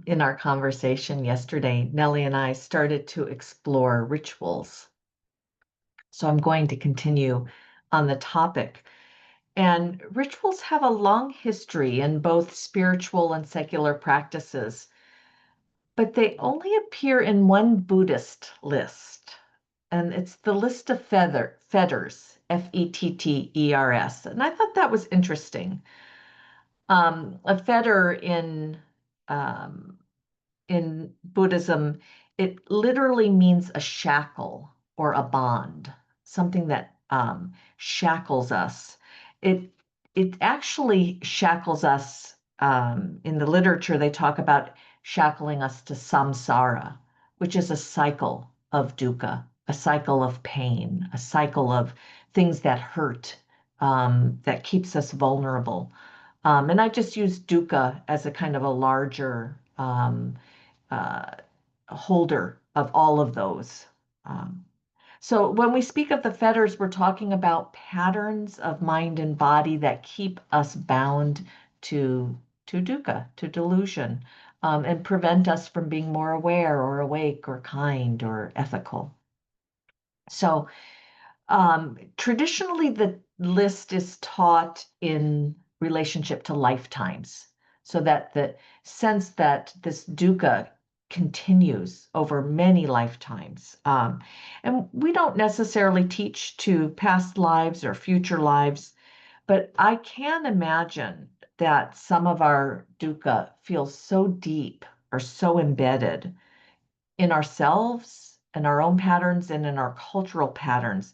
in our conversation yesterday, Nelly and I started to explore rituals. So I'm going to continue on the topic. And rituals have a long history in both spiritual and secular practices, but they only appear in one Buddhist list. And it's the list of fetters, Fetters. And I thought that was interesting. A fetter um, in Buddhism, it literally means a shackle or a bond, something that shackles us. It it actually shackles us. In the literature, they talk about shackling us to samsara, which is a cycle of dukkha, a cycle of pain, a cycle of things that hurt, that keeps us vulnerable. And I just use dukkha as a kind of a larger uh, holder of all of those. Um, so when we speak of the fetters, we're talking about patterns of mind and body that keep us bound to dukkha, to delusion, and prevent us from being more aware or awake or kind or ethical. So traditionally, the list is taught in relationship to lifetimes, so that the sense that this dukkha continues over many lifetimes. And we don't necessarily teach to past lives or future lives, but I can imagine that some of our dukkha feels so deep or so embedded in ourselves and our own patterns and in our cultural patterns,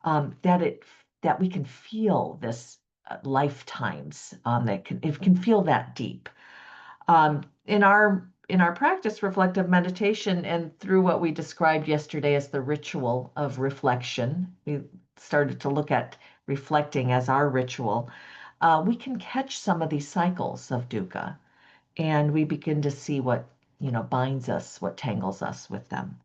that we can feel this lifetimes, it can feel that deep. In our practice, reflective meditation, and through what we described yesterday as the ritual of reflection, we started to look at reflecting as our ritual. We can catch some of these cycles of dukkha, and we begin to see what binds us, what tangles us with them.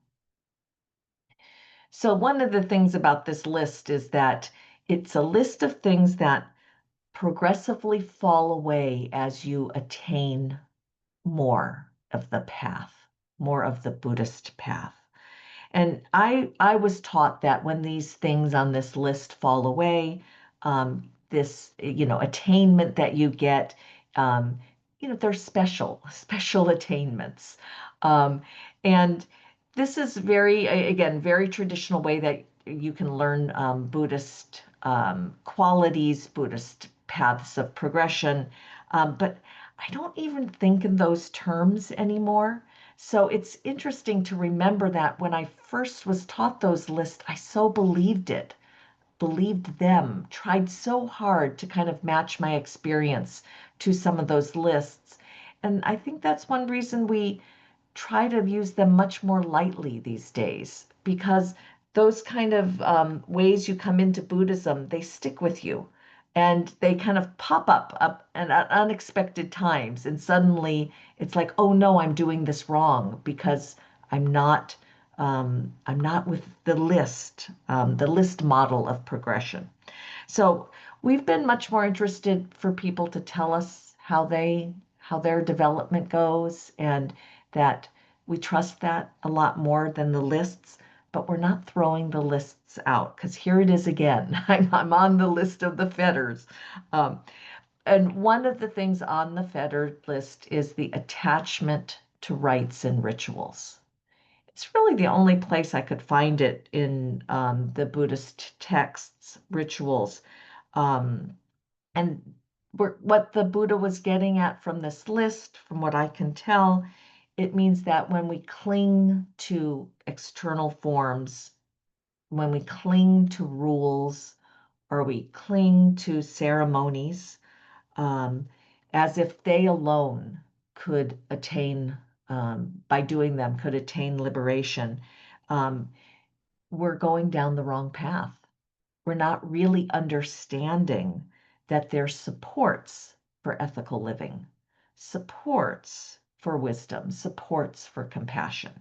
So one of the things about this list is that it's a list of things that progressively fall away as you attain more of the path, more of the Buddhist path. And I was taught that when these things on this list fall away, this attainment that you get, they're special attainments, and this is very traditional way that you can learn Buddhist qualities, Buddhist paths of progression, but I don't even think in those terms anymore. So it's interesting to remember that when I first was taught those lists, I so believed it, believed them, tried so hard to kind of match my experience to some of those lists. And I think that's one reason we try to use them much more lightly these days, because those kind of ways you come into Buddhism, they stick with you and they kind of pop up and at unexpected times. And suddenly it's like, oh no, I'm doing this wrong because I'm not with the list model of progression. So we've been much more interested for people to tell us how their development goes, and that we trust that a lot more than the lists, but we're not throwing the lists out because here it is again. I'm on the list of the fetters. Um, and one of the things on the fetter list is the attachment to rites and rituals. It's really the only place I could find it in the Buddhist texts, rituals. Um, and what the Buddha was getting at from this list, from what I can tell, it means that when we cling to external forms, when we cling to rules, or we cling to ceremonies, um, as if they alone could attain, by doing them, could attain liberation, um, we're going down the wrong path. We're not really understanding that there's supports for ethical living, supports for wisdom, supports for compassion.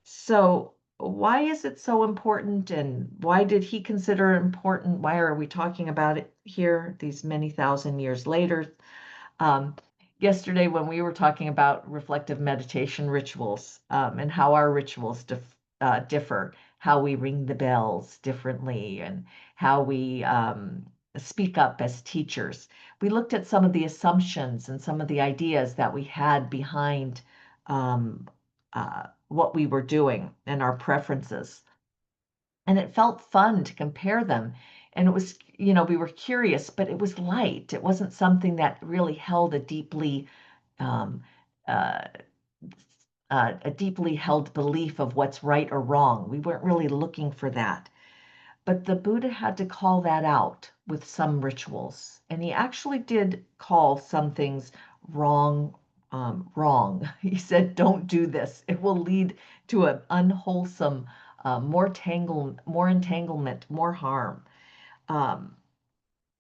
So, why is it so important, and why did he consider it important? Why are we talking about it here these many thousand years later? Um, yesterday when we were talking about reflective meditation rituals, and how our rituals differ, how we ring the bells differently, and how we speak up as teachers. We looked at some of the assumptions and some of the ideas that we had behind um, what we were doing and our preferences. And it felt fun to compare them. And it was, we were curious, but it was light. It wasn't something that really held um, uh, a deeply held belief of what's right or wrong. We weren't really looking for that. But the Buddha had to call that out with some rituals. And he actually did call some things wrong, wrong. He said, don't do this. It will lead to an unwholesome, more entanglement, more harm. Um,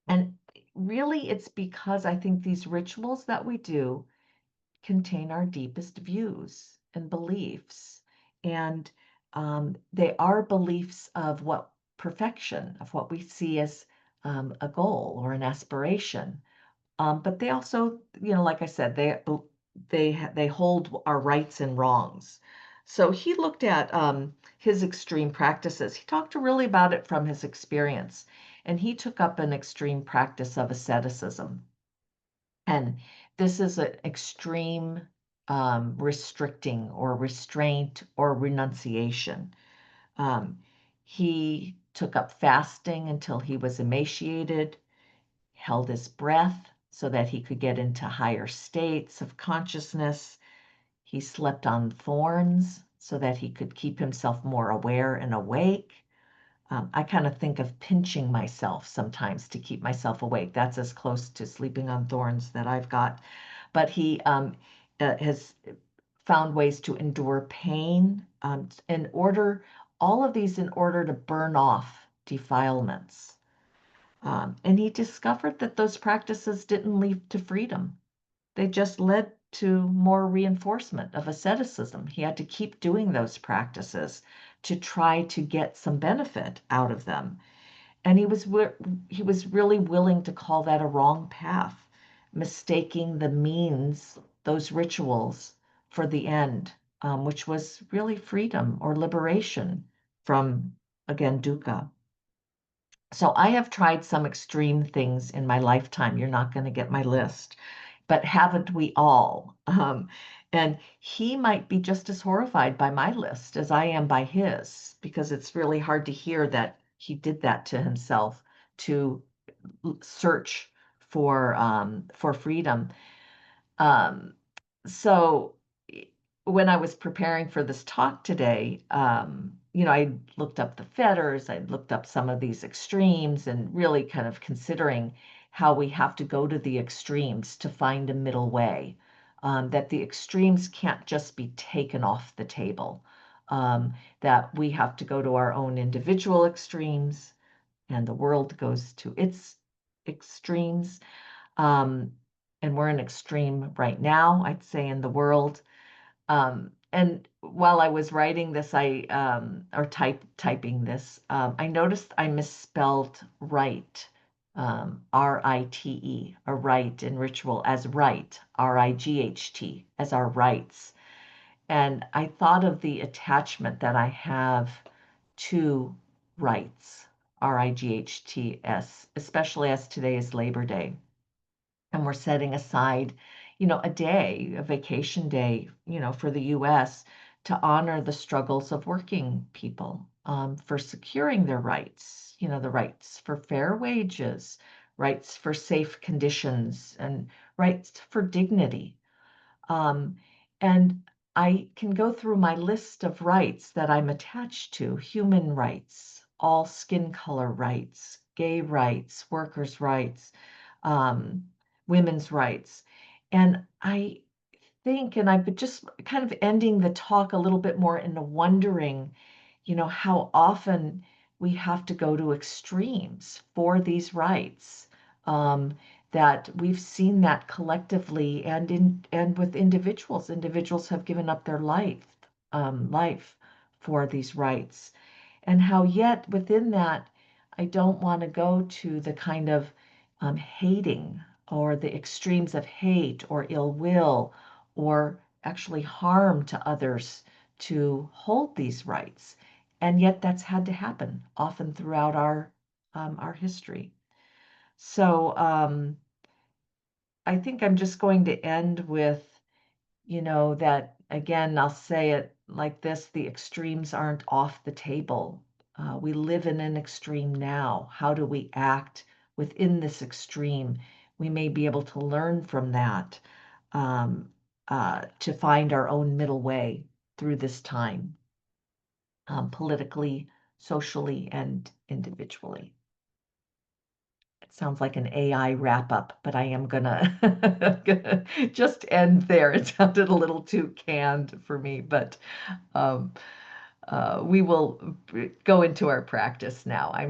and really, it's because I think these rituals that we do contain our deepest views and beliefs. And they are beliefs of what perfection, of what we see as a goal or an aspiration. But they also, like I said, they hold our rights and wrongs. So he looked at his extreme practices. He talked really about it from his experience, and he took up an extreme practice of asceticism. And this is an extreme restricting or restraint or renunciation. Um, he took up fasting until he was emaciated, held his breath so that he could get into higher states of consciousness. He slept on thorns so that he could keep himself more aware and awake. I kind of think of pinching myself sometimes to keep myself awake. That's as close to sleeping on thorns that I've got. But he has found ways to endure pain all of these in order to burn off defilements. And he discovered that those practices didn't lead to freedom. They just led to more reinforcement of asceticism. He had to keep doing those practices to try to get some benefit out of them. And he was really willing to call that a wrong path, mistaking the means, those rituals, for the end, which was really freedom or liberation from, again, dukkha. So I have tried some extreme things in my lifetime. You're not going to get my list, but haven't we all? And he might be just as horrified by my list as I am by his, because it's really hard to hear that he did that to himself to search for freedom. Um, so when I was preparing for this talk today, I looked up the Fetters, I looked up some of these extremes, and really kind of considering how we have to go to the extremes to find a middle way. That the extremes can't just be taken off the table. That we have to go to our own individual extremes, and the world goes to its extremes. Um, and we're in extreme right now, I'd say, in the world. And while I was writing this, or typing this, I noticed I misspelled right, RITE, a rite in ritual as right, RIGHT, as our rights. And I thought of the attachment that I have to rights, RIGHTS, especially as today is Labor Day. And we're setting aside, a day, a vacation day, for the US to honor the struggles of working people, for securing their rights, the rights for fair wages, rights for safe conditions, and rights for dignity. Um, and I can go through my list of rights that I'm attached to: human rights, all skin color rights, gay rights, workers' rights, um, women's rights. And I think, and I've been just kind of ending the talk a little bit more into wondering, how often we have to go to extremes for these rights. Um, that we've seen that collectively and with individuals. Individuals have given up their life for these rights. And how yet within that, I don't want to go to the kind of hating or the extremes of hate or ill will or actually harm to others to hold these rights. And yet that's had to happen often throughout our history. So I think I'm just going to end with, that again, I'll say it like this: the extremes aren't off the table. We live in an extreme now. How do we act within this extreme? We may be able to learn from that, to find our own middle way through this time, politically, socially, and individually. It sounds like an AI wrap up, but I am gonna just end there. It sounded a little too canned for me, but we will go into our practice now. I'm